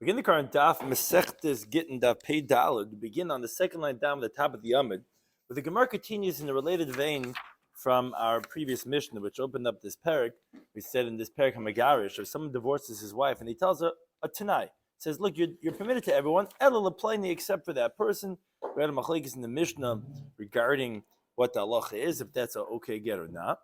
Begin the current Daf Mesechtes Gitin Daf Pei Daled. We begin on the second line down at the top of the Yomid, but the Gemara continues in a related vein from our previous Mishnah, which opened up this parak. We said in this parak Hamagarish, if someone divorces his wife and he tells her a Tanai, says, "Look, you're permitted to everyone, Ela Leplani, except for that person." We had a machlekes in the Mishnah regarding what the halacha is, if that's a okay get or not.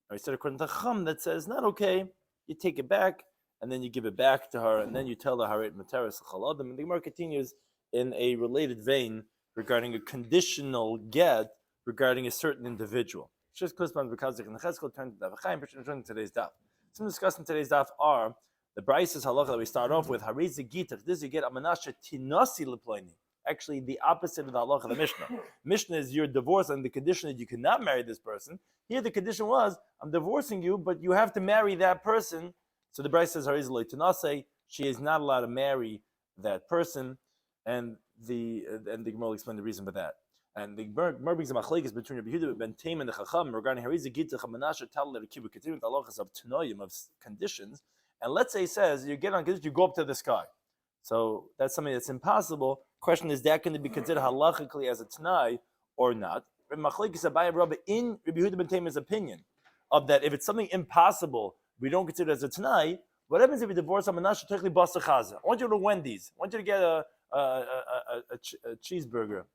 Or he said according to Chum that says not okay, you take it back. And then you give it back to her, and then you tell her Haret Materis Chaladim. And the Gemara continues in a related vein regarding a conditional get regarding a certain individual. Just Kusman Bekazik and the Cheskel turn to Daf Chaim, turn to today's Daf. Some discussed in today's Daf are the Braises halacha that we start off with Hariz Gitach. This you get Amanasha Tinasi Leplani. Actually, the opposite of the halacha of the Mishnah. Mishnah is you're divorced on the condition that you cannot marry this person. Here the condition was I'm divorcing you, but you have to marry that person. So the Brayse says, she is not allowed to marry that person, and the Gemara will explain the reason for that. And the Gemara brings a machlekes between Rabbi Yehuda ben Taim and the Chacham regarding Hariz Gitach Manasha Tal Kibu continuing the halachas of Tanoim of conditions. And let's say he says you get on condition, you go up to the sky. So that's something that's impossible. Question is that going to be considered halachically as a Tanai or not? Machlekes Abaye Rabbi in Rabbi Yehuda ben Taim's opinion of that if it's something impossible, we don't consider it as a Tanai. What happens if you divorce a Manasha Techli Basa Chaza? I want you to go to Wendy's. I want you to get a cheeseburger,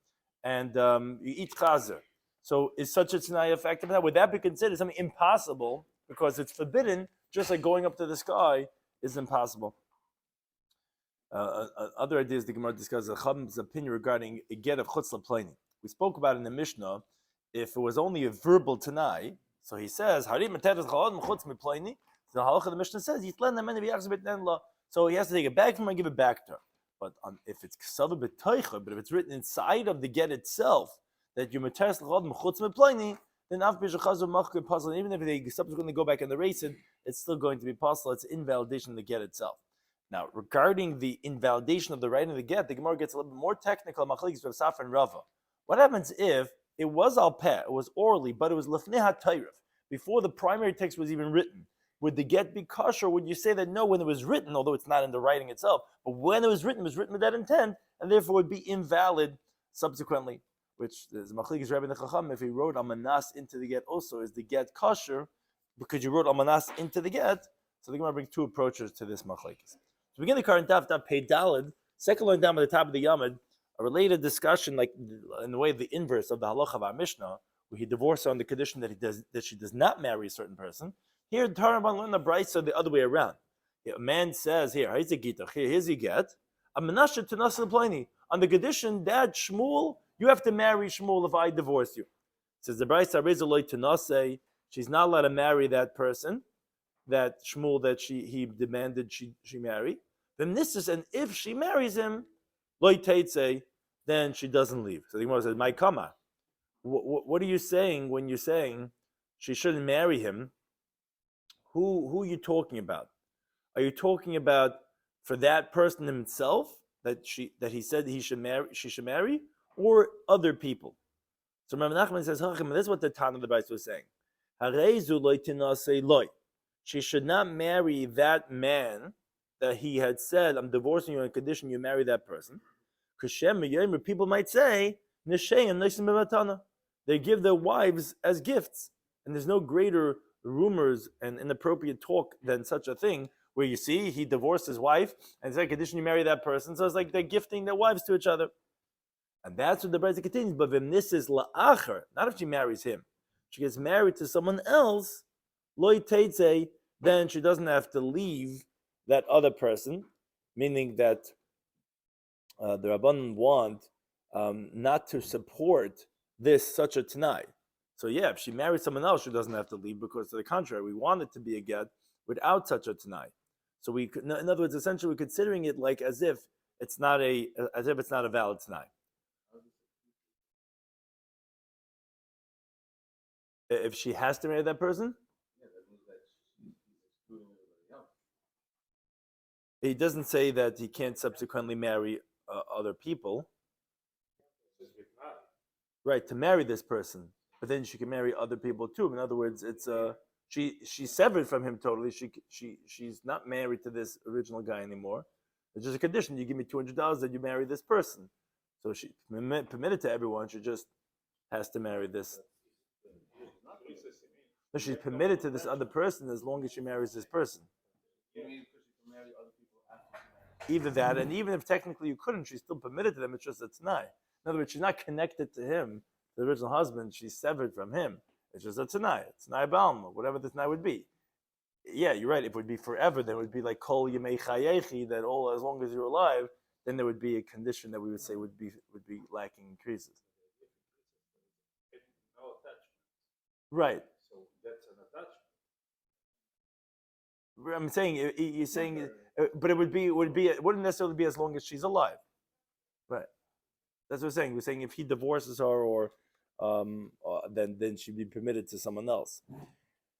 and you eat Chazer. So is such a Tanai effective? Would that be considered something impossible because it's forbidden, just like going up to the sky is impossible? Other ideas the Gemara discusses, Chacham's opinion regarding a get of Chutz Leplani. We spoke about in the Mishnah, if it was only a verbal Tanai, so he says, Harim Materes Chaladim Chutz Meplani. The halacha of the Mishnah says, so he has to take it back from her and give it back to her. But if it's ksava b'toicha, but if it's written inside of the get itself that you materes l'chad m'chutz meplani, then af b'shachazor machke puzzle. Even if they subsequently go back and erase it, it's still going to be possible. It's invalidation of the get itself. Now, regarding the invalidation of the writing of the get, the Gemara gets a little bit more technical. Machlekes of Safra and Rava. What happens if it was al peh, it was orally, but it was lefnei ha'tayrif, before the primary text was even written? Would the get be kosher? Would you say that no, when it was written, although it's not in the writing itself, but when it was written with that intent, and therefore would be invalid subsequently? Which is machlekes Rabbi Chacham. If he wrote amanas into the get, also is the get kosher because you wrote amanas into the get. So the Gemara brings two approaches to this machlekes. So begin the current Daf Pei Daled, second line down at the top of the Yomid, a related discussion, like in the way of the inverse of the halacha of our Mishnah, where he divorced her on the condition that she does not marry a certain person. Here, Tarabban learned the Brayso the other way around. A man says, here's a gitach, here's a get. A menashe to nasa plani. On the condition that Shmuel, you have to marry Shmuel if I divorce you. Says the Brayso Rezoloi to nase, she's not allowed to marry that person, that Shmuel that he demanded she marry. Then this is, and if she marries him, loy teitze, then she doesn't leave. So the Gemara says, my kama. What are you saying when you're saying she shouldn't marry him? Who are you talking about? Are you talking about for that person himself that he said she should marry, or other people? So Rabbi Nachman says, this is what the Tan of the Bais was saying. She should not marry that man that he had said, I'm divorcing you on condition you marry that person. Because people might say, they give their wives as gifts, and there's no greater rumors and inappropriate talk than such a thing, where you see he divorced his wife and said, condition you marry that person. So it's like they're gifting their wives to each other. And that's what the Brayse continues. But when this is la'acher, not if she marries him, she gets married to someone else, loy teitze, then she doesn't have to leave that other person, meaning that the Rabbanan want not to support such a Tanai. So yeah, if she marries someone else, she doesn't have to leave, because to the contrary, we want it to be a get without such a Tanai. So in other words, essentially we're considering it like as if it's not a valid Tanai. If she has to marry that person? Yeah, that means that she's excluding everybody else. He doesn't say that he can't subsequently marry other people. Right, to marry this person. But then she can marry other people too. In other words, it's she's severed from him totally. She's not married to this original guy anymore. It's just a condition. You give me $200 that you marry this person. So she permitted to everyone. She just has to marry this. So she's permitted to this other person as long as she marries this person. Either that, and even if technically you couldn't, she's still permitted to them. It's just a t'nai. In other words, she's not connected to him, the original husband. She's severed from him. It's just a t'nai, balma, whatever the t'nai would be. Yeah, you're right. If it would be forever, then it would be like kol yemei chayechi, that all as long as you're alive, then there would be a condition that we would say would be lacking increases. Right. So that's an attachment. I'm saying you're saying, but it wouldn't necessarily be as long as she's alive. Right. That's what we're saying. We're saying if he divorces her, or then she'd be permitted to someone else.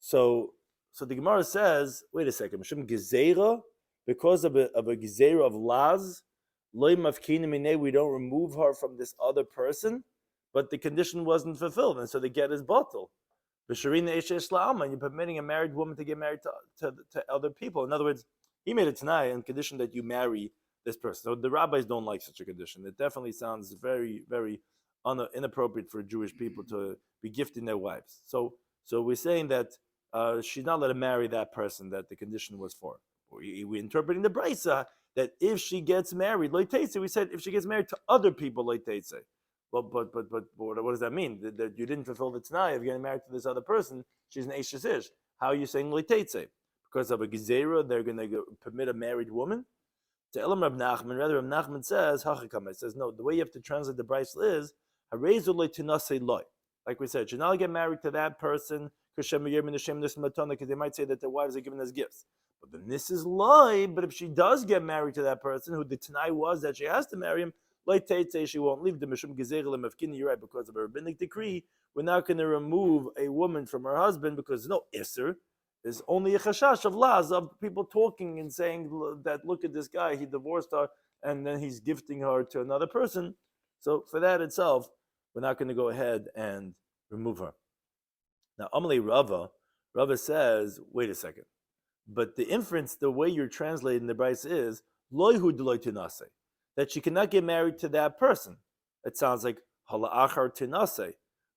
So the Gemara says, wait a second, because of a gezerah of laz, we don't remove her from this other person, but the condition wasn't fulfilled, and so the get is bottled. And you're permitting a married woman to get married to other people. In other words, he made it tonight on condition that you marry this person. So the rabbis don't like such a condition. It definitely sounds very, very inappropriate for Jewish people to be gifting their wives. So we're saying that she's not allowed to marry that person that the condition was for. We're interpreting the brisa that if she gets married, loiteitze, we said if she gets married to other people, loiteitze. But what does that mean? That you didn't fulfill the t'nai of getting married to this other person. She's an eishes ish. How are you saying loiteitze? Because of a gezerah, they're going to permit a married woman? To Elam Rab Nachman, rather Rab Nachman says, Hachikam, it says, no, the way you have to translate the brisa is, Harezu loitinase loy. Like we said, you're not get married to that person because they might say that their wives are given as gifts. But then this is loy, but if she does get married to that person, who the t'nai was that she has to marry him, she won't leave the mishum gezerah lemafkini. You're right, because of a rabbinic decree, we're not going to remove a woman from her husband because no isser. There's only a chashash of laz, of people talking and saying that look at this guy, he divorced her and then he's gifting her to another person. So for that itself, we're not going to go ahead and remove her. Now Amalei Rava says, wait a second, but the inference, the way you're translating the brayse is loyhu deloy tinase, that she cannot get married to that person. It sounds like hala'achar tinase,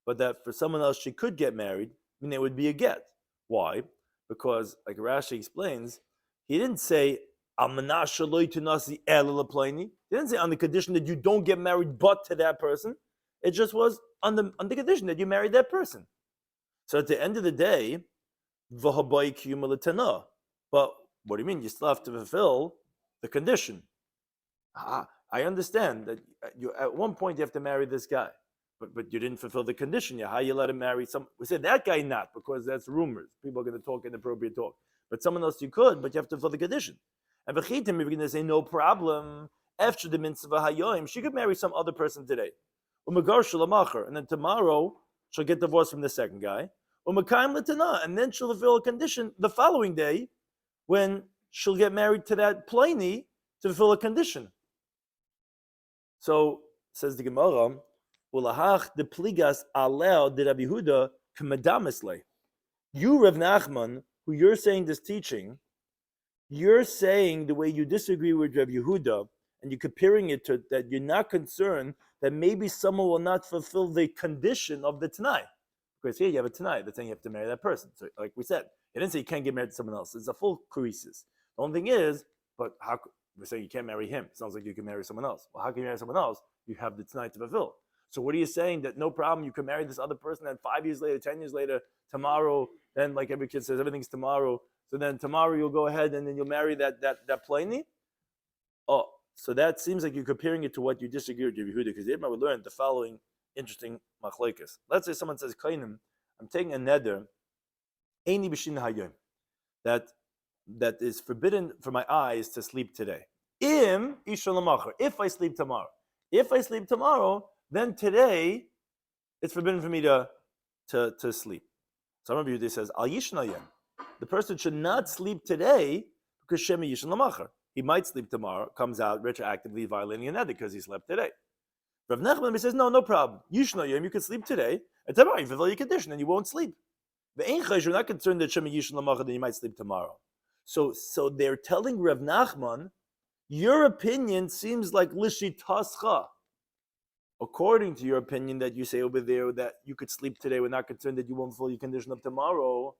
but that for someone else she could get married, I mean it would be a get. Why? Because, like Rashi explains, he didn't say almanasha loy tinasi ela leplaini. He didn't say on the condition that you don't get married but to that person. It just was on the condition that you married that person. So at the end of the day, v'habai kiyuma l'tana. But what do you mean? You still have to fulfill the condition. I understand that you at one point you have to marry this guy, but you didn't fulfill the condition. How you let him marry some? We said that guy not, because that's rumors. People are going to talk inappropriate talk. But someone else you could, but you have to fulfill the condition. And v'chitim, if you're going to say no problem, after the mitzvah hayoim, she could marry some other person today. And then tomorrow she'll get divorced from the second guy. And then she'll fulfill a condition the following day when she'll get married to that plaini to fulfill a condition. So says the Gemara, the pligas aleo de Rabbi Yehuda k'madamisle. You, Rav Nachman, who you're saying this teaching, you're saying the way you disagree with Rabbi Yehuda, and you're comparing it to that you're not concerned that maybe someone will not fulfill the condition of the t'nai. Because here you have a t'nai that's saying you have to marry that person. So like we said, it didn't say you can't get married to someone else. It's a full krisis. The only thing is, but how we're saying you can't marry him. It sounds like you can marry someone else. Well, how can you marry someone else? You have the t'nai to fulfill. So what are you saying? That no problem, you can marry this other person, and 5 years later, 10 years later, tomorrow, then like every kid says, everything's tomorrow. So then tomorrow you'll go ahead and then you'll marry that plaini? Oh, so that seems like you're comparing it to what you disagree with Rabbi Yehuda, because Abraham would learn the following interesting machlokes. Let's say someone says, Kainim, I'm taking a neder, Eini b'shin hayom, that is forbidden for my eyes to sleep today. If I sleep tomorrow. If I sleep tomorrow, then today it's forbidden for me to sleep. So Rabbi Yehuda says, Al yishnayim. The person should not sleep today because Shema Yishan Lamachar. He might sleep tomorrow, comes out retroactively violating a neder because he slept today. Rav Nachman says, no problem. Yishnayim, you can sleep today, and tomorrow you fulfill your condition and you won't sleep. You're not concerned that Shema Yishan Lamachar, that you might sleep tomorrow. So they're telling Rav Nachman, Your opinion seems like lishitascha. According to your opinion that you say over there that you could sleep today, we're not concerned that you won't fulfill your condition of tomorrow.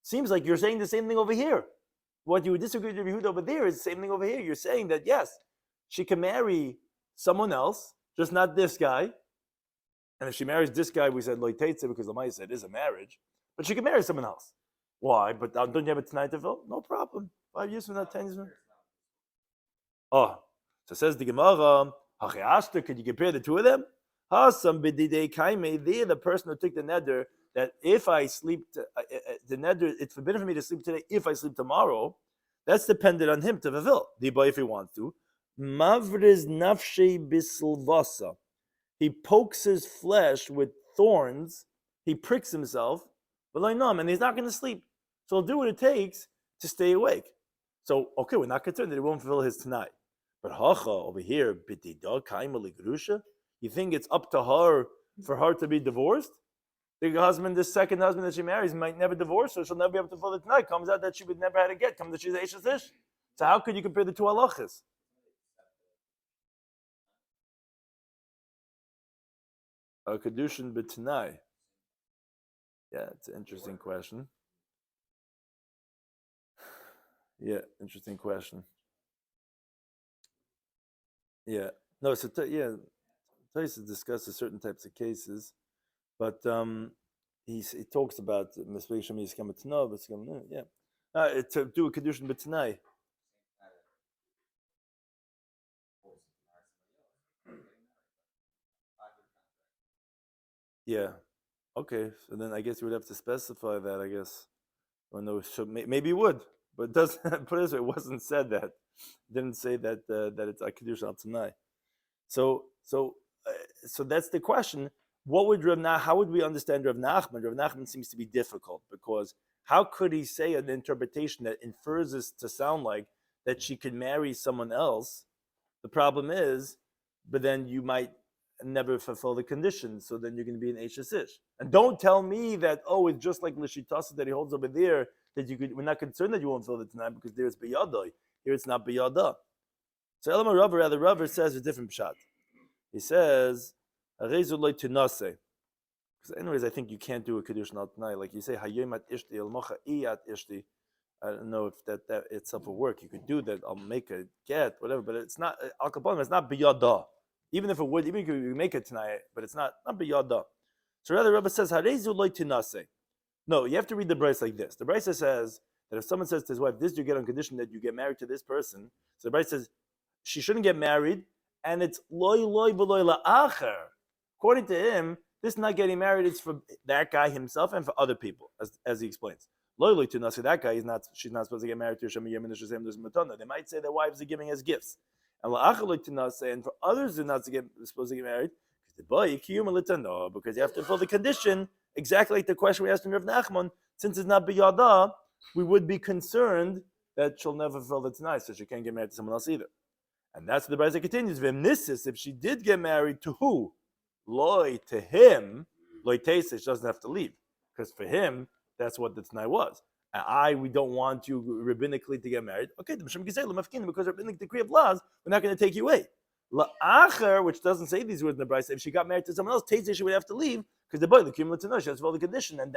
Seems like you're saying the same thing over here. What you would disagree with Yehuda over there is the same thing over here. You're saying that yes, she can marry someone else, just not this guy. And if she marries this guy, we said loy teitze because Lamai said it is a marriage. But she can marry someone else. Why? But don't you have it tonight to fill? No problem. 5 years from now, 10 years from now. Oh, so says the Gemara, could you compare the two of them? They're the person who took the neder that if I sleep, the neder, it's forbidden for me to sleep today if I sleep tomorrow. That's dependent on him to fulfill. The boy, if he wants to. Mavriz nafshei bisilvasa. He pokes his flesh with thorns. He pricks himself, but like no, and he's not going to sleep. So he'll do what it takes to stay awake. So, okay, we're not concerned that he won't fulfill his tonight. But hacha over here, you think it's up to her for her to be divorced? The husband, the second husband that she marries, might never divorce her. She'll never be able to fulfill it tonight. Comes out that she would never have to get. Comes that she's Eishes Ish. So how could you compare the two halachas? A kedushin b'tanai. Yeah, it's an interesting question. Yeah, interesting question. Yeah, no. So Taisa discusses certain types of cases, but he talks about Mesvei Shemi is coming to know, but yeah, to do a kedushin b'tanai. Yeah. Okay. So then I guess you would have to specify that. I guess. Or no, maybe you would, but it doesn't. Put it this way, it wasn't said that. It didn't say that that it's a kedushin al tanai. So that's the question. What would how would we understand Rav Nachman? Rav Nachman seems to be difficult because how could he say an interpretation that infers this to sound like that she could marry someone else? The problem is, but then you might never fulfill the conditions, so then you're going to be an Eishes Ish. And don't tell me that, oh, it's just like Lishitasa that he holds over there, that we're not concerned that you won't fulfill it tonight because there it's Biyadai. Here it's not Biyada. So Elama Rava says a different pshat. He says, because anyways, I think you can't do a kedushin al tanai. Like you say, Hayyim at ishti, el mocha at ishti. I don't know if that itself will work. You could do that. I'll make a get, whatever. But it's not al kaponim. It's not biyada. Even if it would, even if you make it tonight, but it's not biyada. So rather, Rabbi says, Harezu loy tinase. No, you have to read the Bryce like this. The Bryce says that if someone says to his wife, "This you get on condition that you get married to this person," so the Bryce says she shouldn't get married. And it's loy v'loy la'acher. According to him, this not getting married is for that guy himself and for other people, as he explains. Loy to nasi, that guy she's not supposed to get married to Shem Yemin Shazem Matana. They might say their wives are giving as gifts. And la'acher loy to nasi, and for others they're not supposed to get married, because you have to fulfill the condition, exactly like the question we asked in Rav Nachman, since it's not biyada, we would be concerned that she'll never fulfill it tonight, so she can't get married to someone else either. And that's what the Brisa continues. V'mnisis, if she did get married to who? Loy, to him, loy teisa, she doesn't have to leave. Because for him, that's what the Tanai was. And we don't want you rabbinically to get married. Okay, the Mishnah can say, because rabbinic decree of laws, we're not going to take you away. La'acher, which doesn't say these words in the Brisa, if she got married to someone else, teisa, she would have to leave, because the boy, the cumulative she has to fulfill the condition, and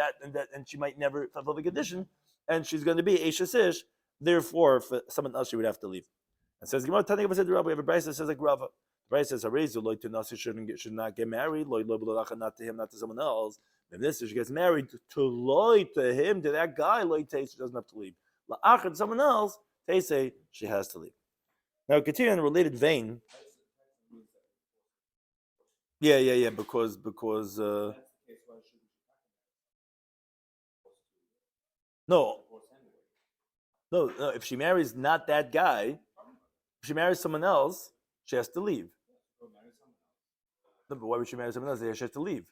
she might never fulfill the condition, and she's going to be Eishes Ish, therefore, for someone else, she would have to leave. And says Gemara, Tani said Rabbi, we have a Brisa that says like Rava. The Brisa says Harezu loy to nasi should not get married, loy not to him, not to someone else. Then this she gets married to loy to him, to that guy, loy taste, she doesn't have to leave. La'achar to someone else, they say she has to leave. Now continue in a related vein. Yeah, because no, if she marries not that guy, if she marries someone else, she has to leave. No, but why would she marry someone else? She has to leave.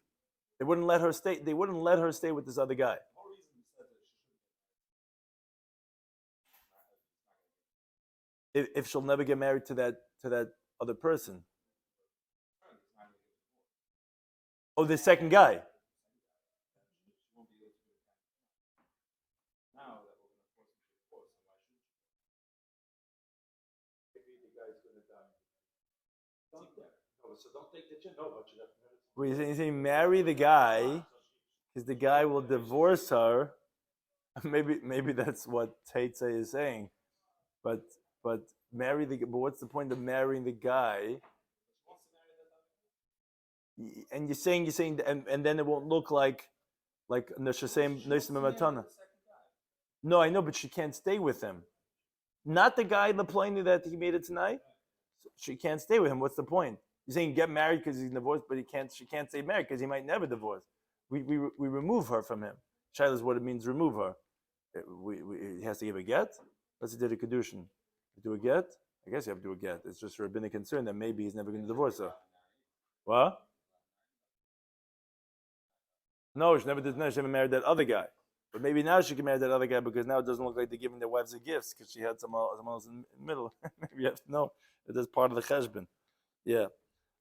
They wouldn't let her stay. They wouldn't let her stay with this other guy. If she'll never get married to that other person. Oh, the second guy. So don't take the chin. No, but you have to. Well, you're saying marry the guy, because the guy will divorce her. Maybe that's what Teitze is saying, but marry the. But what's the point of marrying the guy? And you're saying, and then it won't look like Neshasem Nesim Matana. No, I know, but she can't stay with him. Not the guy in the plane that he made it tonight. She can't stay with him. What's the point? You're saying get married because he's divorced, but she can't stay married because he might never divorce. We remove her from him. Shaila is what it means, remove her. He has to give a get. Let's do a kedushin. Do a get? I guess you have to do a get. It's just a rabbinic concern that maybe he's never going to divorce her. What? No, she never did. No, she never married that other guy. But maybe now she can marry that other guy because now it doesn't look like they're giving their wives the gifts because she had someone else in the middle. Maybe you have to know that that's part of the cheshbon. Yeah.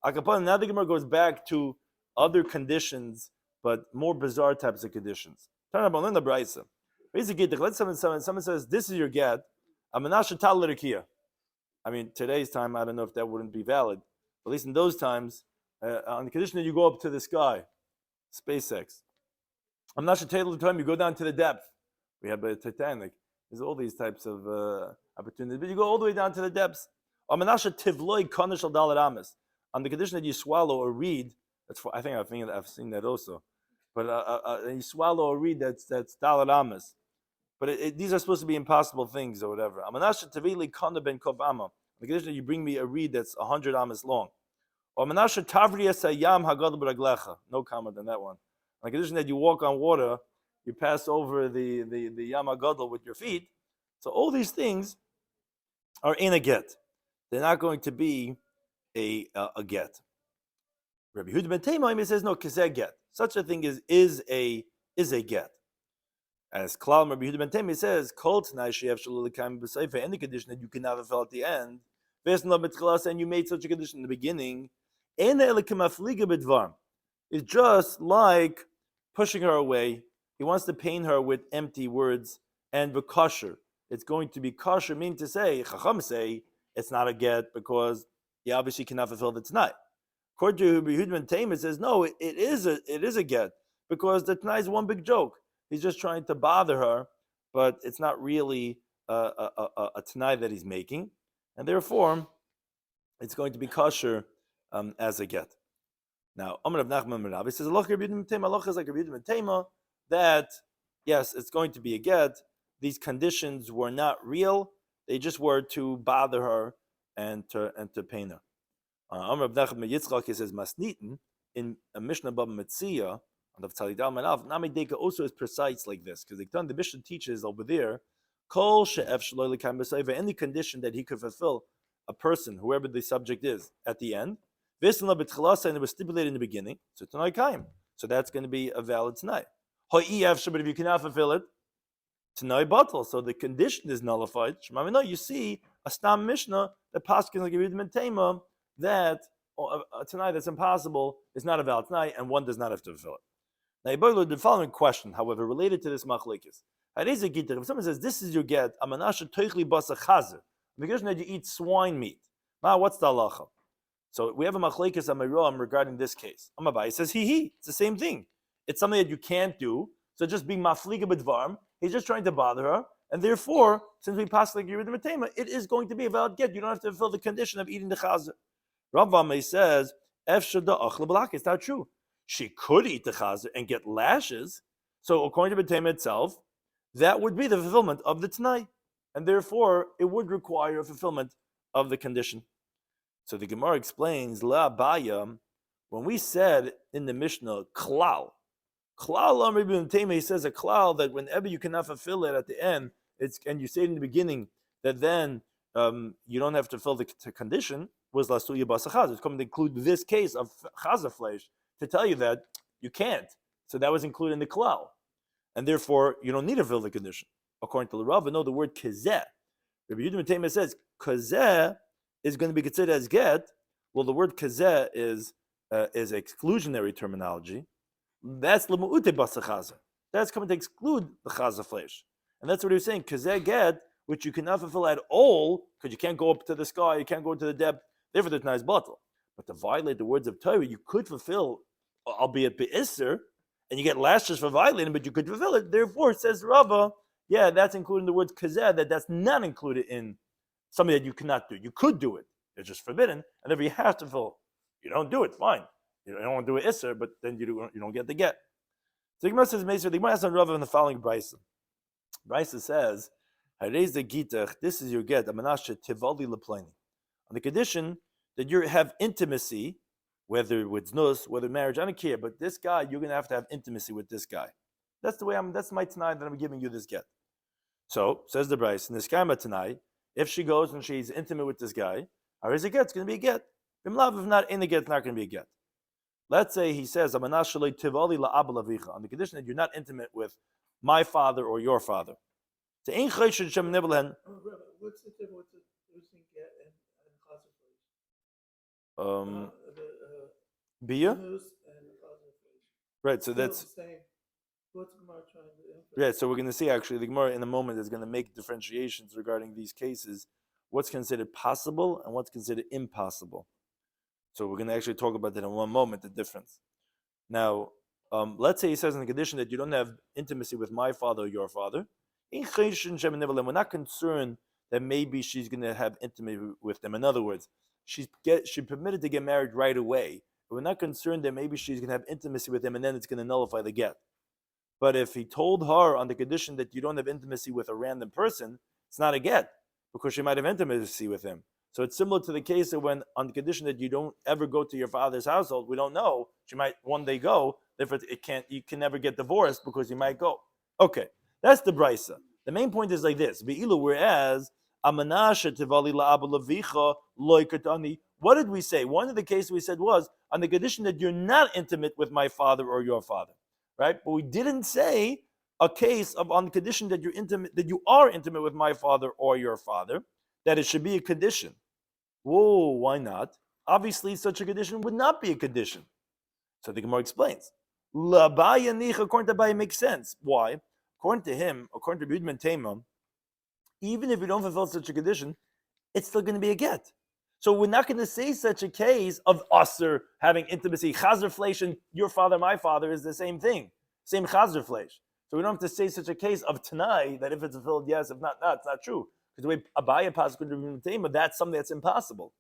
Akapon, now the Gemara goes back to other conditions, but more bizarre types of conditions. Turn about in the Brisa. Basically, let's someone says, this is your get. Amanasha tal l'rikia. I mean, today's time, I don't know if that wouldn't be valid. At least in those times, on the condition that you go up to the sky, SpaceX. I'm not sure the time you go down to the depth. We have a Titanic. There's all these types of opportunities, but you go all the way down to the depths. On the condition that you swallow or reed, I think I've seen that also. But you swallow or reed, that's dalat amas. But these are supposed to be impossible things or whatever. On the condition that you bring me a reed that's 100 amas long. No comment on that one. On the condition that you walk on water, you pass over the Yam HaGadol with your feet. So all these things are in a get. They're not going to be a get. Rabbi Yehuda ben Taimah says no, kizeh get. Such a thing is a get. As Klal Rabbi Yehuda ben Taimah says, kol t'nai sheyev shelo l'kayim b'seifa, any condition that you can never fill at the end, and you made such a condition in the beginning, it's just like pushing her away. He wants to pain her with empty words and kosher. It's going to be kosher, meaning to say, Chacham say, it's not a get because he obviously cannot fulfill the Tanai. According to Rabbi Yehuda ben Taimah, says, no, it is a get because the Tanai is one big joke. He's just trying to bother her, but it's not really a Tanai that he's making. And therefore, it's going to be kosher as a get. Now, Amar of Nachman ben Rabbi says, Allah is like Rabbi Yehuda ben Taimah, that, yes, it's going to be a get. These conditions were not real. They just were to bother her and to pain her. Amar of Nachman ben Yitzchak, he says, Masnitin, in a Mishnah Baba Metzia, on the Tzalidal Manav, Namideka also is precise like this, because the Mishnah teaches over there, Kol she'ef shelo l'kayim b'seifa, any condition that he could fulfill, a person, whoever the subject is, at the end, and it was stipulated in the beginning, so Tanai Kaim. So that's going to be a valid Tanai. But if you cannot fulfill it, Tanai Batal. So the condition is nullified. No, you see a Stam Mishnah that Paskin like Yehuda ben Taimah that a Tanai that's impossible is not a valid Tanai, and one does not have to fulfill it. Now, the following question, however, related to this machlekes. If someone says, this is your get, amanasha toichli basa chazer, the condition that you eat swine meat. Now, what's the halacha? So we have a machlekes amiram regarding this case. Amabai says he. It's the same thing. It's something that you can't do. So just being mafliga b'dvarm, he's just trying to bother her, and therefore, since we pass like Yehuda ben Taimah, it is going to be a valid get. You don't have to fulfill the condition of eating the chazer. Rav Amei says, it's not true. She could eat the chazer and get lashes. So according to ben Taimah itself, that would be the fulfillment of the Tanai, and therefore it would require a fulfillment of the condition. So the Gemara explains, La Abaya, when we said in the Mishnah, Klal, Rabbi ben Taimah, he says a klal that whenever you cannot fulfill it at the end, and you say in the beginning that then you don't have to fulfill the condition, was Lasuya Basachaz. It's coming to include this case of chaza flesh to tell you that you can't. So that was included in the klal. And therefore, you don't need to fulfill the condition. According to the Rav, no, the word kazeh. Rabbi Yehuda ben Taimah says, kazeh is going to be considered as get. Well, the word kazeh is exclusionary terminology. That's l'mu'ute basachaza. That's coming to exclude the chaza flesh. And that's what he was saying. Kazeh get, which you cannot fulfill at all, because you can't go up to the sky, you can't go to the depth, therefore there's nice bottle. But to violate the words of Torah, you could fulfill, albeit be'isr, and you get lashes for violating, but you could fulfill it. Therefore, says Rava, yeah, that's including the words kazeh, that's not included in something that you cannot do. You could do it. It's just forbidden, and therefore you have to fulfill. You don't do it, fine. You don't want to do it isser, but then you don't get the get. So the Gemara says, the Gemara has on Rava in the following brisa. Brisa says, this is your get, amanashe tivali lepleni. On the condition that you have intimacy, whether it's nus, whether marriage, I don't care, but this guy, you're going to have intimacy with this guy. That's my tanai that I'm giving you this get. So, says the Bryce, in this kama tanai, if she goes and she's intimate with this guy, or is a get, it's going to be a get. If not in the get, it's not going to be a get. Let's say he says, on the condition that you're not intimate with my father or your father. What's the difference between get and Bia? Right, so that's right. So we're going to see actually the Gemara in a moment is going to make differentiations regarding these cases, what's considered possible and what's considered impossible. So we're going to actually talk about that in one moment, the difference. Now, let's say he says in the condition that you don't have intimacy with my father or your father. We're not concerned that maybe she's going to have intimacy with them. In other words, she's permitted to get married right away. But we're not concerned that maybe she's going to have intimacy with him and then it's going to nullify the get. But if he told her on the condition that you don't have intimacy with a random person, it's not a get because she might have intimacy with him. So it's similar to the case of when on the condition that you don't ever go to your father's household, we don't know, she might one day go, therefore you can never get divorced because you might go. Okay, that's the brisa. The main point is like this, whereas what did we say? One of the cases we said was on the condition that you're not intimate with my father or your father, right? But we didn't say a case of on the condition that you are intimate with my father or your father, that it should be a condition. Whoa, why not? Obviously, such a condition would not be a condition. So the Gemara explains. According to Abaye, makes sense. Why? According to him, according to Gitin Daf, even if you don't fulfill such a condition, it's still going to be a get. So we're not going to say such a case of usher having intimacy. Chazer fleish and your father, my father is the same thing. Same chazer fleish. So we don't have to say such a case of tanai that if it's fulfilled, yes, if not, no, it's not true. Because the way Abaye passes according to Gitin Daf, that's something that's impossible.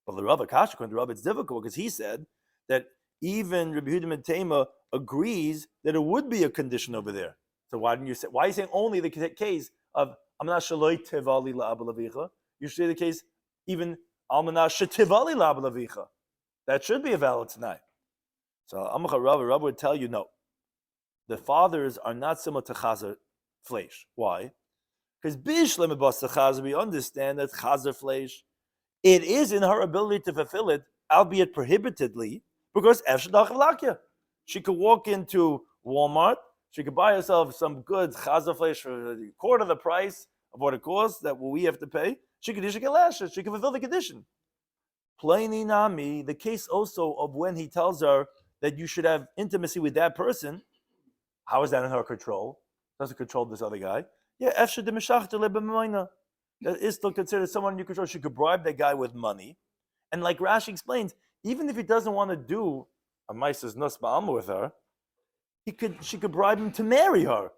But the Rav Akash, according to Rav, it's difficult because he said that even Rabbi Yehuda ben agrees that it would be a condition over there. So why didn't you say? Why are you saying only the case of Amna Shaloi Tevali La'abalavicha? You should say the case even Almana Shetivali La'abalavicha. That should be a valid tonight. So Amcha Rav would tell you no. The fathers are not similar to Chazer flesh. Why? Because Bishlem Basa Chazer, we understand that Chazer flesh, it is in her ability to fulfill it, albeit prohibitedly, because Efshadach Vlakya. She could walk into Walmart. She could buy herself some goods, chazer flesh, for a quarter of the price of what it costs, that we have to pay. She could get lashes. She could fulfill the condition. Plaini nami, the case also of when he tells her that you should have intimacy with that person, how is that in her control? Doesn't control this other guy. Yeah, efshad de meshachta lebemayna. That is still considered someone you control. She could bribe that guy with money. And like Rashi explains, even if he doesn't want to do a maisa's nus ba'alma with her, she could bribe him to marry her.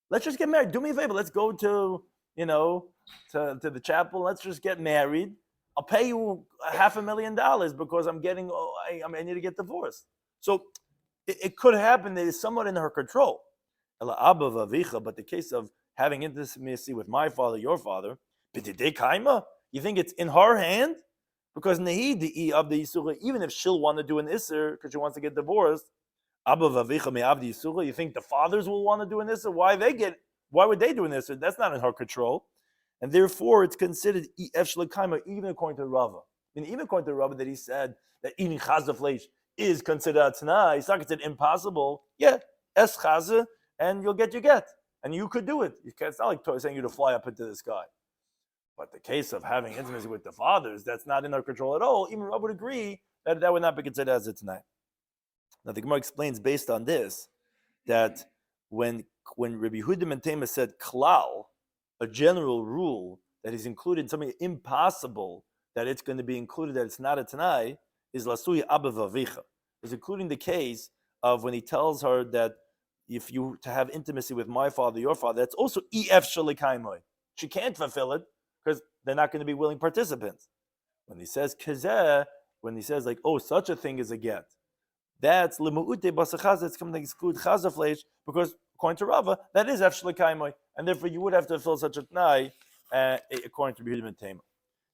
Let's just get married. Do me a favor. Let's go to the chapel. Let's just get married. I'll pay you $500,000 because I need to get divorced. So it could happen that it's somewhat in her control. But the case of having intimacy with my father, your father, you think it's in her hand? Because even if she'll want to do an isser because she wants to get divorced, you think the fathers will want to do an isser? Why would they do an isser? That's not in her control. And therefore, it's considered even according to Rava. Even according to Rava that he said that eating chazer flesh is considered tanai. It's not considered impossible. Yeah, es chazer, and you'll get your get. And you could do it. It's not like saying you to fly up into the sky. But the case of having intimacy with the fathers, that's not in our control at all. Even Rab would agree that that would not be considered as a tanai. Now the Gemara explains based on this that when Rabbi Yehuda ben Tema said klal, a general rule that is included, something impossible that it's going to be included, that it's not a tanai, is lasuya abba vavicha, is including the case of when he tells her that if you to have intimacy with my father, your father, that's also ef shalikaimoi. She can't fulfill it because they're not going to be willing participants. When he says kazeh, when he says like, oh, such a thing is a get, that's limuute basachaz. It's coming to exclude chazafleish because according to Rava, that is ef shalikaimoi, and therefore you would have to fulfill such a t'nai according to Yehudim and Tema.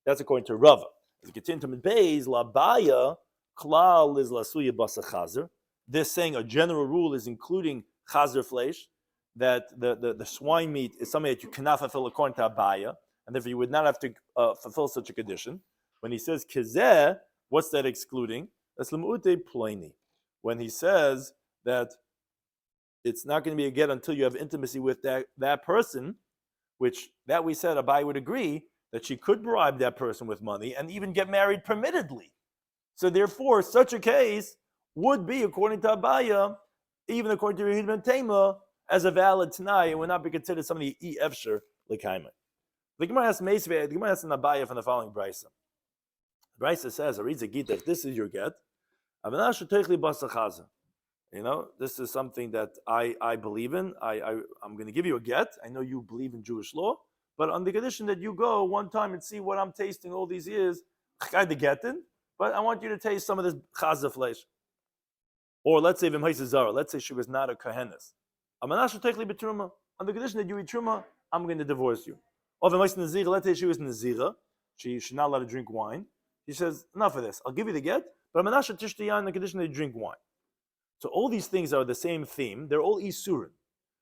That's according to Rava. As we continue to Beis, labaya klal is lasuya basachazer. This saying a general rule is including chazer fleish, that the swine meat is something that you cannot fulfill according to Abaya, and therefore you would not have to fulfill such a condition. When he says kizeh, what's that excluding? That's lemute ploini. When he says that it's not going to be a get until you have intimacy with that person, which that we said Abaya would agree that she could bribe that person with money and even get married permittedly. So therefore, such a case would be, according to Abaya, even according to Yehudim and Tema, as a valid Tanai, and would not be considered somebody efsher l'kaimah. The Gemara has Meisvei, the Gemara has an Abaya from the following brisa. The brisa says, "Arizah Gita, if this is your get, this is something that I believe in. I'm going to give you a get. I know you believe in Jewish law, but on the condition that you go one time and see what I'm tasting all these years, the Gitin, but I want you to taste some of this chazah flesh." Or let's say Zara, let's say she was not a Kohenes. On the condition that you eat truma, I'm going to divorce you. Or let's say she was Nazira, she's not allowed to drink wine. She says, enough of this, I'll give you the get, but I'm on the condition that you drink wine. So all these things are the same theme, they're all Isurin.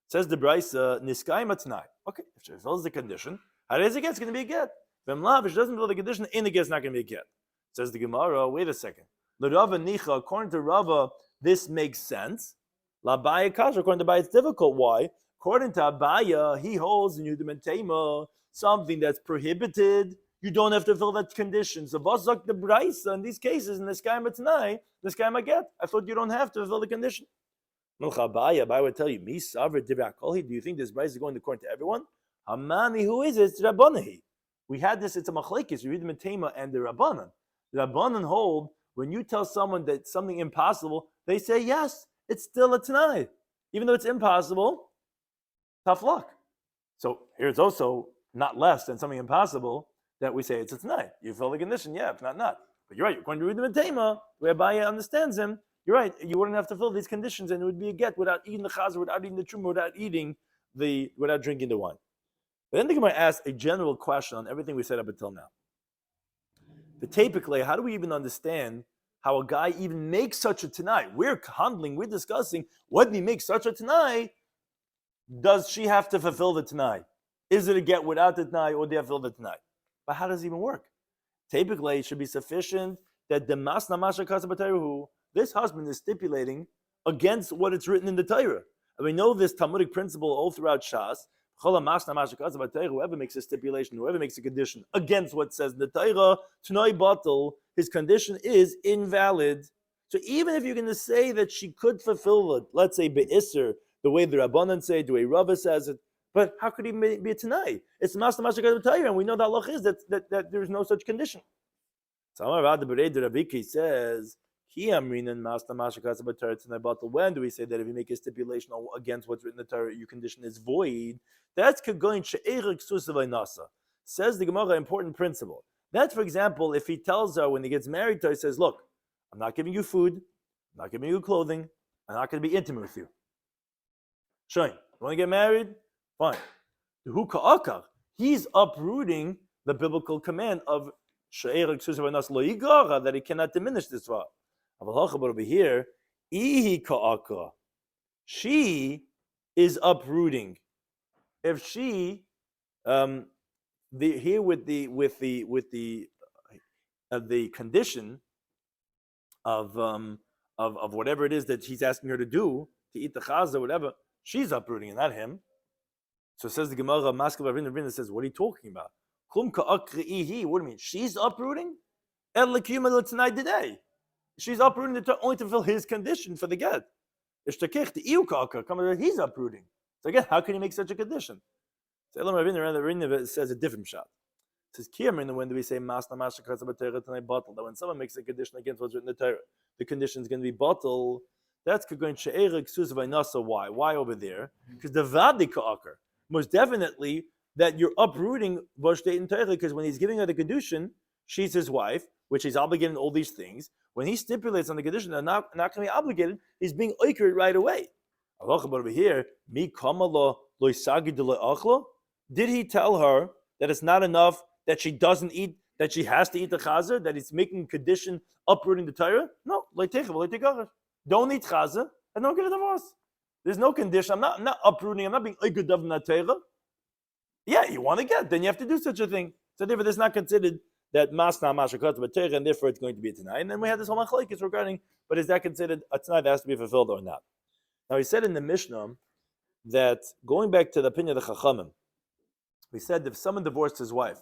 Says the Brisa, Niskai Matnai. Okay, if she fulfills the condition, how does it get? It's going to be a get. If she doesn't fulfill the condition, in the get it's not going to be a get. Says the Gemara, wait a second. L'Rava Nicha, according to Rava, this makes sense. L'Abaya Kasha, according to Abaya, it's difficult. Why? According to Abaya, he holds in Yehudim and Tema something that's prohibited. You don't have to fill that condition. So Vazak the Braisa in these cases, in this guy Matnai, this guy Maget. I thought you don't have to fulfill the condition. Abaya would tell you, Mi Savra Divakoli, do you think this Braisa is going according to everyone? Hamani, who is it? It's Rabbanahi. We had this, it's a machlekes, Yehudim and Tema and the Rabbanan. The Rabbanan hold, when you tell someone that it's something impossible, they say, yes, it's still a Tanai. Even though it's impossible, tough luck. So here's also not less than something impossible that we say it's a Tanai. You fill the condition, yeah, if not. But you're right, you're going to read the Tema, where Abaya understands him, you're right, you wouldn't have to fill these conditions and it would be a get without eating the chazer, without eating the truma, without drinking the wine. But then the Gemara asks a general question on everything we said up until now. The typically, how do we even understand how a guy even makes such a Tanai? We're discussing, when he makes such a Tanai, does she have to fulfill the Tanai? Is it a get without the Tanai, or do you have to fulfill the Tanai? But how does it even work? Typically, it should be sufficient that the Masna Masha Kasabatayru, this husband is stipulating against what it's written in the Torah. And we know this Talmudic principle all throughout Shas. Whoever makes a stipulation, whoever makes a condition against what says in the Torah, Tanoi Batal, his condition is invalid. So even if you're going to say that she could fulfill it, let's say Be'isr, the way the Rabbanan say, the way Rava says it, but how could he be a Tanai? It's Masna Masha Kasabatayru, and we know that Allah is that there is no such condition. So Amar Rabbi Raviki says, when do we say that if you make a stipulation against what's written in the Torah, your condition is void? That's going nasa. Says the Gemara, important principle. That's, for example, if he tells her when he gets married to her, he says, look, I'm not giving you food, I'm not giving you clothing, I'm not going to be intimate with you. Shine. You want to get married? Fine. He's uprooting the biblical command of that he cannot diminish this vow. But over here, she is uprooting. If she, here with the condition of whatever it is that he's asking her to do, to eat the chaza, whatever, she's uprooting, and not him. So it says the Gemara, Maskeva Rinna says, what are you talking about? What do you mean? She's uprooting? She's uprooting only to fulfill his condition for the get. He's uprooting. So again, how can you make such a condition? So Rinna says a different shot. It says Kiyamrin, when do we say Masna Masha Katzah B'Torah Tanai Bottle? That when someone makes a condition against what's written in the Torah, the condition is going to be bottle. That's going to she'era ksus v'nasa. Why? Why over there? Because the vadi ka'akar. Most definitely that you're uprooting v'shteit in Torah, because when he's giving her the kedushin, she's his wife, which he's obligated in all these things. When he stipulates on the condition they're not going to be obligated, he's being oikered right away. Over here, mi kamala loisagi de loachlo. Did he tell her that it's not enough that she doesn't eat, that she has to eat the chazer, that he's making condition uprooting the Torah? No, don't eat chazer and don't get a divorce. There's no condition. I'm not uprooting. I'm not being oiked of the Torah. Yeah, you want to get, then you have to do such a thing. So therefore, it's not considered that masna mashakot b'teira, and therefore it's going to be a tonight. And then we have this whole machlokes regarding, but is that considered a tonight that has to be fulfilled or not? Now he said in the Mishnah that going back to the opinion of the Chachamim, we said if someone divorced his wife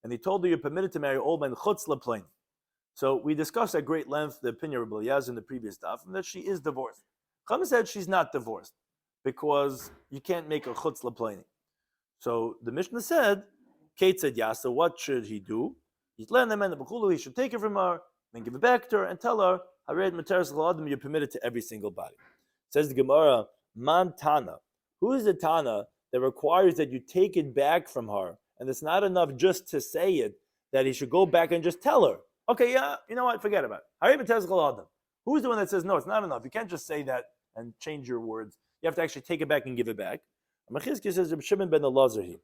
and he told her you're permitted to marry old man chutz leplain. So we discussed at great length the opinion of Rabbi Eliezer in the previous daf, and that she is divorced. Chachamim said she's not divorced because you can't make a chutz leplain. So the Mishnah said, Kate said Yasa, what should he do? He should take it from her, then give it back to her, and tell her, you're permitted to every single body. Says the Gemara, Man Tana. Who is the Tana that requires that you take it back from her, and it's not enough just to say it, that he should go back and just tell her, okay, yeah, you know what, forget about it. Who's the one that says, no, it's not enough? You can't just say that and change your words. You have to actually take it back and give it back. Mechizki says, Shimon ben Elazar,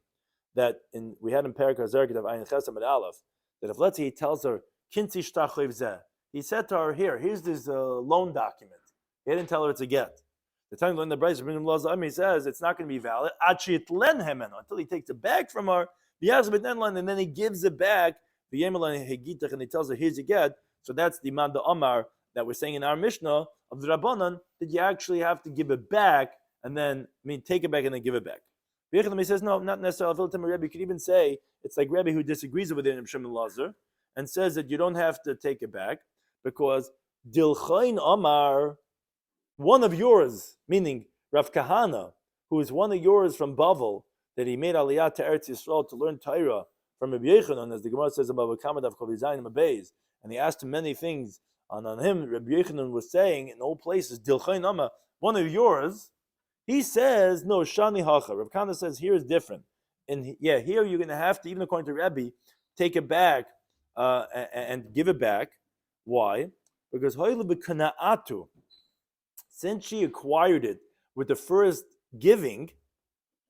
that we had in Perek HaZerkit of Ayin Chesam and Aleph, that if let's say he tells her, Kinzi shtachev zeh, he said to her, here's this loan document. He didn't tell her it's a get. The time in the Brayz, he says it's not going to be valid until he takes it back from her, and then he gives it back, and he tells her, here's a get. So that's the Manda Omar that we're saying in our Mishnah of the Rabbanan, that you actually have to give it back, and then, take it back and then give it back. He says, no, not necessarily. You could even say, it's like Rebbe who disagrees with it in Shimon Lazar, and says that you don't have to take it back, because Dilchain Omar, one of yours, meaning Rav Kahana, who is one of yours from Bavel, that he made Aliyah to Eretz Yisrael to learn Torah from Rabbi Yechanan, as the Gemara says about Kamadav Kovizayim Abeis, and he asked him many things, and on him, Rabbi Yechanan was saying in all places, Dilchain Omar, one of yours, he says, no, Shani Hacha. Rav Kahana says, here is different. And here you're going to have to, even according to Rebbe, take it back and give it back. Why? Because since she acquired it with the first giving,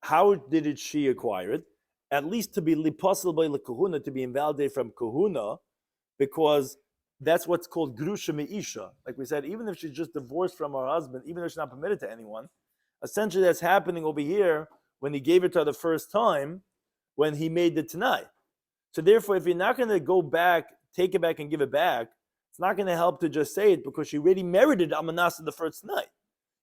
how did she acquire it? At least to be possible by kahuna, to be invalidated from kahuna, because that's what's called grusha meisha. Like we said, even if she's just divorced from her husband, even though she's not permitted to anyone, essentially that's happening over here when he gave it to her the first time, when he made the Tanai. So therefore, if you're not going to go back, take it back and give it back, it's not going to help to just say it, because she already merited Amanasa the first night.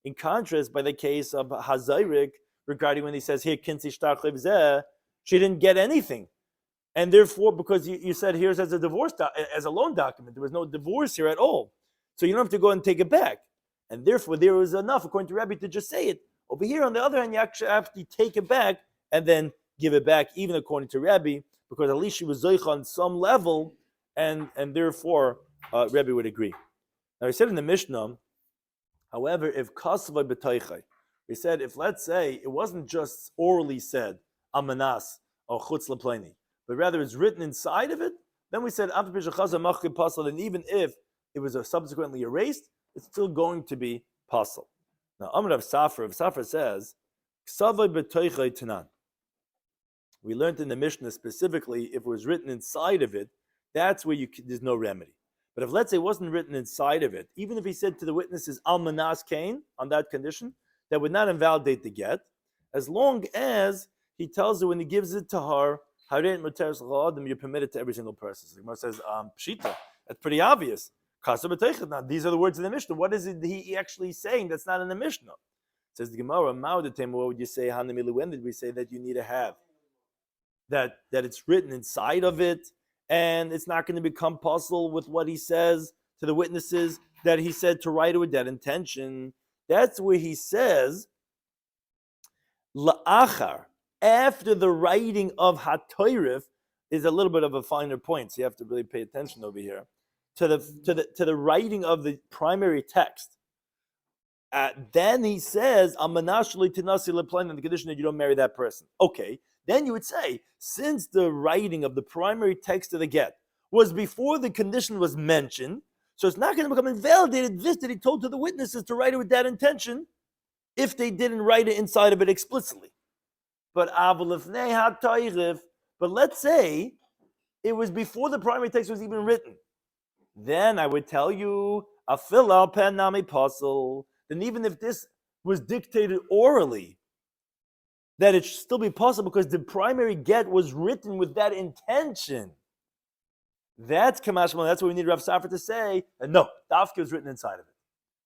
In contrast, by the case of Hazairik, regarding when he says here, Kinsi Shtarchiv Zeh, she didn't get anything. And therefore, because you said here's as a divorce, as a loan document, there was no divorce here at all. So you don't have to go and take it back. And therefore, there was enough, according to Rabbi, to just say it. Over here, on the other hand, you actually have to take it back and then give it back, even according to Rabbi, because at least she was zoich on some level, and therefore, Rabbi would agree. Now, he said in the Mishnah, however, if kasvay b'taychay, he said, if let's say it wasn't just orally said, amanas or chutz lepleni, but rather it's written inside of it, then we said, and even if it was subsequently erased, it's still going to be pasul. Now, Amr of Safra says, Ksavay b'toichay tanan. We learned in the Mishnah specifically, if it was written inside of it, that's where there's no remedy. But if let's say it wasn't written inside of it, even if he said to the witnesses, Almanas Kain, on that condition, that would not invalidate the get, as long as he tells her when he gives it to her, you're permitted to every single person. So the Gemara says, Pshita, that's pretty obvious. Now, these are the words in the Mishnah. What is it he actually saying that's not in the Mishnah? Says the Gemara, what would you say, Hanamilu, when did we say that you need to have? That it's written inside of it, and it's not going to become puzzle with what he says to the witnesses that he said to write it with that intention. That's where he says, La'achar, after the writing of HaToyref, is a little bit of a finer point, so you have to really pay attention over here to the writing of the primary text. Then he says, "Amanashli tinasi leplain," in the condition that you don't marry that person. Okay, then you would say, since the writing of the primary text of the get was before the condition was mentioned, so it's not going to become invalidated this that he told to the witnesses to write it with that intention, if they didn't write it inside of it explicitly. But let's say it was before the primary text was even written. Then I would tell you, afila pen nami pasul. Then even if this was dictated orally, that it should still be possible because the primary get was written with that intention. That's kamashmal. That's what we need Rav Safar to say. And no, dafka was written inside of it,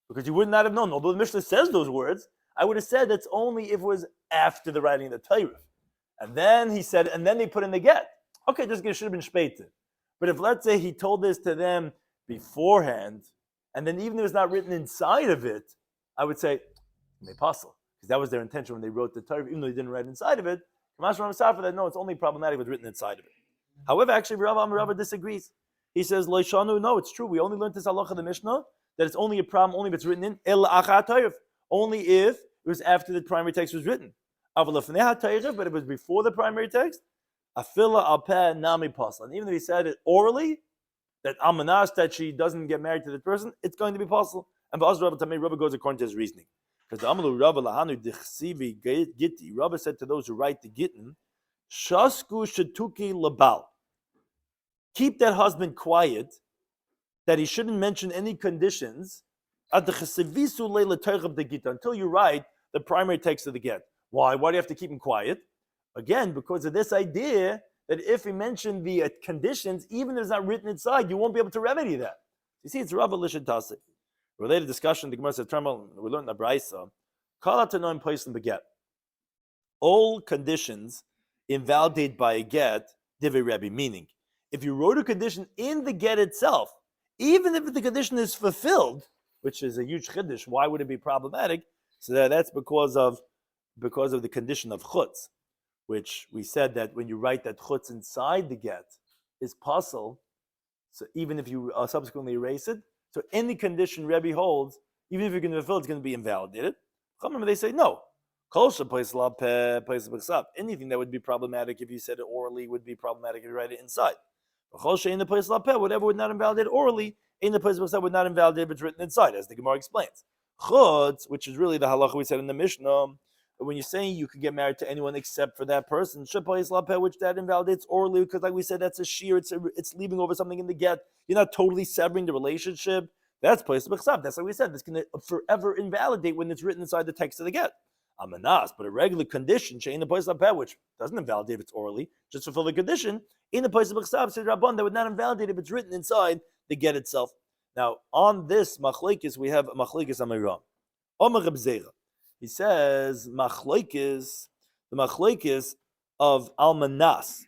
because you would not have known. Although the Mishnah says those words, I would have said that's only if it was after the writing of the Torah. And then he said, and then they put in the get. Okay, this should have been shpeited. But if, let's say, he told this to them beforehand, and then even if it's not written inside of it, I would say, may possible, because that was their intention when they wrote the Torah, even though they didn't write inside of it. Kamash Rav Safar that no, it's only problematic if it's written inside of it. However, actually, Rav Amar disagrees. He says, Loishanu, no, it's true. We only learned this halacha of the Mishnah, that it's only a problem only if it's written in El Achat Torah. Only if it was after the primary text was written. But it was before the primary text. Afila alpeh nami pasal. And even if he said it orally, that amanas, that she doesn't get married to the person, it's going to be possible. And Ba'az Rabbi Tamei, Rabbi goes according to his reasoning. Because the Amalu Rabbi lahanu dichsivi giti, Rabbi said to those who write the Gitin, shasku shetuki labal. Keep that husband quiet, that he shouldn't mention any conditions until you write the primary text of the get. Why? Why do you have to keep him quiet? Again, because of this idea that if he mentioned the conditions, even if it's not written inside, you won't be able to remedy that. You see, it's Rabbi Lishatase. Related discussion, the Gemara says, we learned in the Braisa, Kala to know in place in the get. All conditions invalidate by a get, Divi Rebbe, meaning, if you wrote a condition in the get itself, even if the condition is fulfilled, which is a huge chiddush, why would it be problematic? So that's because of the condition of chutz, which we said that when you write that chutz inside the get is pasul, so even if you subsequently erase it, so any condition Rebbe holds, even if you can fulfill, it's going to be invalidated. They say no. Anything that would be problematic if you said it orally would be problematic if you write it inside. Whatever would not invalidate orally, in the place would not invalidate if it's written inside, as the Gemara explains. Chutz, which is really the halacha we said in the Mishnah, when you're saying you can get married to anyone except for that person, which that invalidates orally, because like we said, that's a shiur, it's leaving over something in the get. You're not totally severing the relationship. That's place b'chsav. That's like we said, that's going to forever invalidate when it's written inside the text of the get. Amanas, but a regular condition, in the place which doesn't invalidate if it's orally, just fulfill the condition, in the place of b'chsav, said Rabban, that would not invalidate if it's written inside the get itself. Now, on this machlekes, we have machlekes amiram. Omar Reb Zera. He says machlekes, the machlekes of almanas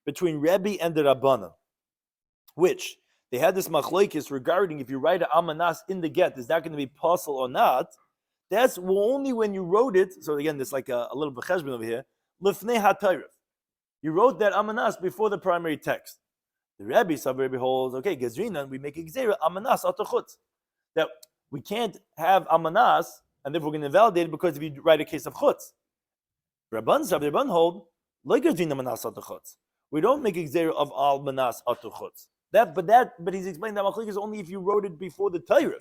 between Rebbe and the Rabbanan, which they had this machlekes regarding if you write an almanas in the get, is that going to be possible or not? That's only when you wrote it. So again, there's like a little b'cheshbon over here. Lifnei haTorah. You wrote that almanas before the primary text. The Rebbe holds, okay, Gezrina, we make a gzera, amanas atachutz. That we can't have amanas, and therefore we're going to invalidate it because if you write a case of chutz. Rabban hold, like Gezrina amanas atachutz. We don't make a gzera of almanas atachutz. But he's explaining that machlekes is only if you wrote it before the Torah.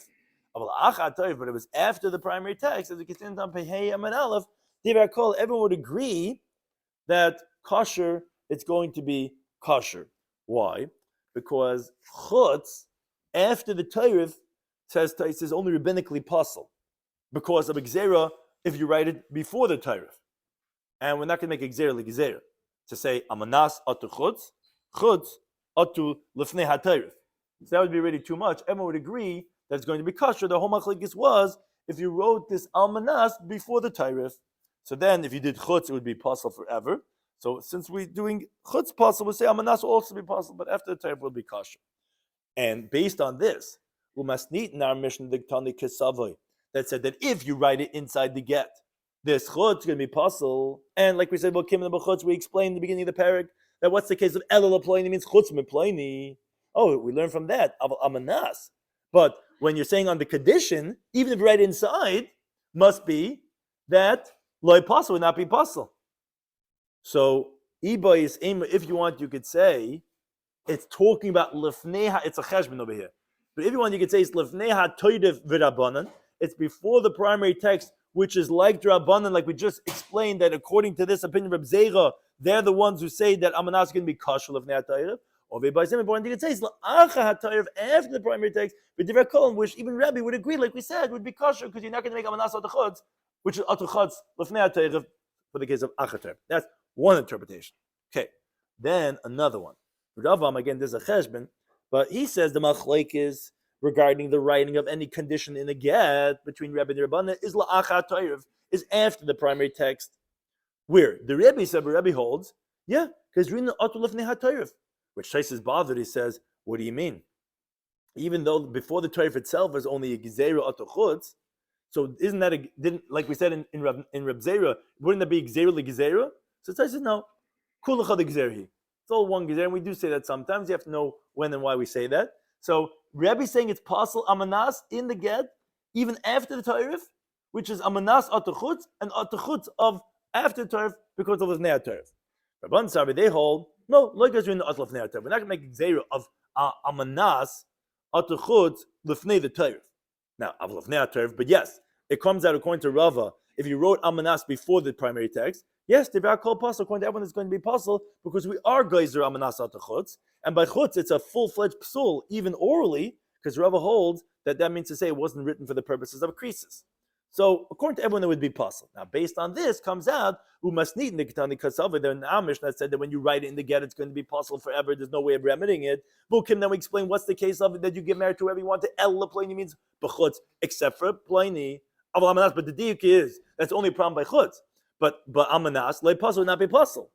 But it was after the primary text, as we can see in Pehei Aman Aleph, everyone would agree that kosher, it's going to be kosher. Why? Because chutz, after the Torah, says only rabbinically possible. Because of gzera, if you write it before the Torah. And we're not going to make gzera like gzera. To say, amanas atu chutz atu lifnei haTorah. So that would be already too much. Everyone would agree that it's going to be kosher. The whole machlekes was if you wrote this almanas before the Torah. So then, if you did chutz, it would be possible forever. So since we're doing chutz possible, we say almanas will also be possible, but after the Torah will be kosher. And based on this, we must need in our mission diktani kesavoy that said that if you write it inside the get, this chutz is going to be possible. And like we said about kim and chutz, we explained in the beginning of the parak that what's the case of elul ploini means chutz meploini. Oh, we learn from that of amanas. But when you're saying on the condition, even if right inside, must be that loy pasal would not be pasal. So iba is if you want, you could say it's talking about lefneha. It's a cheshbon over here. But if you want, you could say it's lefneha toidev v'rabbanan. It's before the primary text, which is like Rabbanan, like we just explained that according to this opinion of Reb Zera, they're the ones who say that Amanas is going to be kosher lefnei ha'toirev. Or V'bay Sim, important you could say it's la'acha ha'toirev after the primary text, but Divrei Kol, which even Rabbi would agree, like we said, would be kosher because you're not going to make Amanas atachutz, which is atachutz lefnei ha'toirev for the case of achatev. That's one interpretation. Okay, then another one. Ravam, again, there's a cheshbon, but he says the machlek is regarding the writing of any condition in a get between Rebbe and Rabbanan is la'achat toirev, is after the primary text. Where the Rebbe said, Rebbe holds, yeah, because reading atul lefnei ha'toirev, which Shais is bothered. He says, what do you mean? Even though before the toirev itself is only a gzeira atul chutz, so isn't that didn't like we said in Reb Zera, wouldn't that be gzeira legzeira? So Shais says no, kulacha the gzeira. It's all one gzeira, and we do say that sometimes. You have to know when and why we say that. So Rebbe is saying it's possible amanas in the get, even after the toirev, which is amanas atachutz and atachutz of after the toirev because of the lefnei toirev. Rabban Sabi they hold no, like as you're in the atl lefnei toirev. We're not going to make zera of amanas atachutz lefnei the toirev. Now of lefnei toirev, but yes, it comes out according to Rava. If you wrote amanas before the primary text, yes, the called possible. According to everyone, it's going to be possible because we are geyser amanas atachutz. And by chutz, it's a full-fledged psul, even orally, because Rava holds that means to say it wasn't written for the purposes of creases. So, according to everyone, it would be possible. Now, based on this, comes out umasnit in the Gitani Kasava. There in the Amish that said that when you write it in the get, it's going to be possible forever. There's no way of remedying it. Bukim, then we explain what's the case of it that you get married to whoever you want to. El Pliny means b'chutz, except for Pliny. But the diuk is that's only a problem by chutz. But amanas le puzzle would not be puzzle.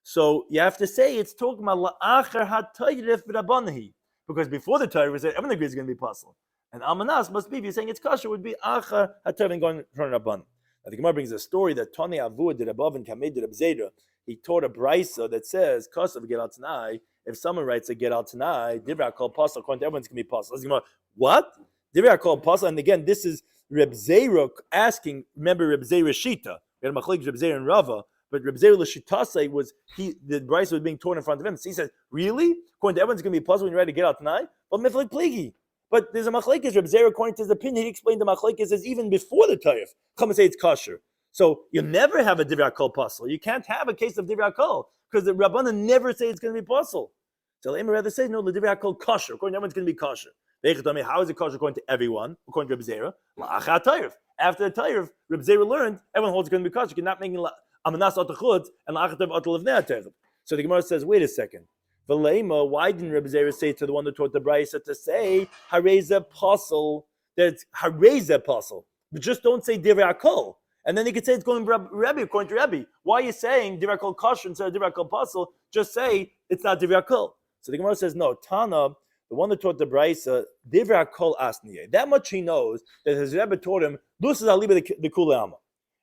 So you have to say it's talking about la'acher ha'toyref v'rabbanahi, because before the Torah we said everyone agrees it's going to be puzzle, and amanas must be if you're saying it's kosher would be acher ha'toyref and going in front of Rabban. Now the Gemara brings a story that Tani Avud did above and Kamed did Abzeda. He taught a brisa that says kosher get out tonight. If someone writes a get out tonight, divrei called puzzle according to everyone's going to be puzzle. What? Divrei called puzzle, and again this is Reb Zera asking. Remember Reb Zera Shita. We had Machlek Reb Zera and Rava. But Reb Zera l'shitase was the brisa was being torn in front of him. So he said, "Really? According to everyone's going to be puzzled when you're ready to get out tonight." But miflik pligi. But there's a machlekes. Reb Zera, according to his opinion, he explained the machlekes as even before the toif. Come and say it's kosher. So you never have a divrei kol puzzle. You can't have a case of divrei kol because the Rabbanan never say it's going to be puzzle. So Lema rather says no, the divrei kol kosher. According to everyone's going to be kosher. How is it kosher according to everyone? According to Reb Zera, la'achat toif. After the toif, Reb Zera learned everyone holds it's going to be kosher. You're not making amanas atachutz and la'achatev atal lefnei ha'toirev. So the Gemara says, wait a second. V'leima, why didn't Rebbe Zera say to the one that taught the brisa to say hareza apostle? That's hareza apostle, but just don't say divrei akol. And then he could say it's going Rebbe according to Rebbe. Why are you saying divrei akol kosher instead of divrei akol apostle? Just say it's not divrei akol. So the Gemara says no. Tana, the one that taught the brisa, divrei akol asniye. That much he knows that his Rebbe taught him. This is aliba the kula alma.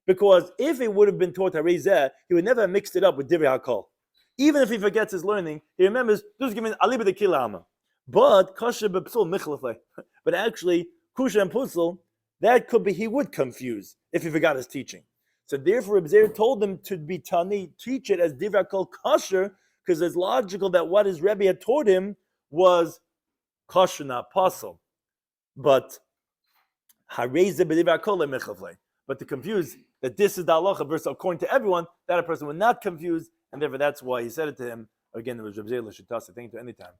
Because if it would have been taught Harizeh, he would never have mixed it up with Divrei HaKol. Even if he forgets his learning, he remembers, just give me Aliba the Kilama. But Kasha Bepsul Michlefle. But actually, Kusha and Puzzle, that could be, he would confuse if he forgot his teaching. So therefore, Reb Zera told him to be Tani, teach it as Divrei HaKol Kasher, because it's logical that what his Rebbe had taught him was Kasher, not Puzzle. But Harizeh B'Divrei HaKol Michlefle. But to confuse that this is the halacha versus according to everyone, that a person would not confuse, and therefore that's why he said it to him. Again, it was Reb Zera l'shitasa. Thank you to any time.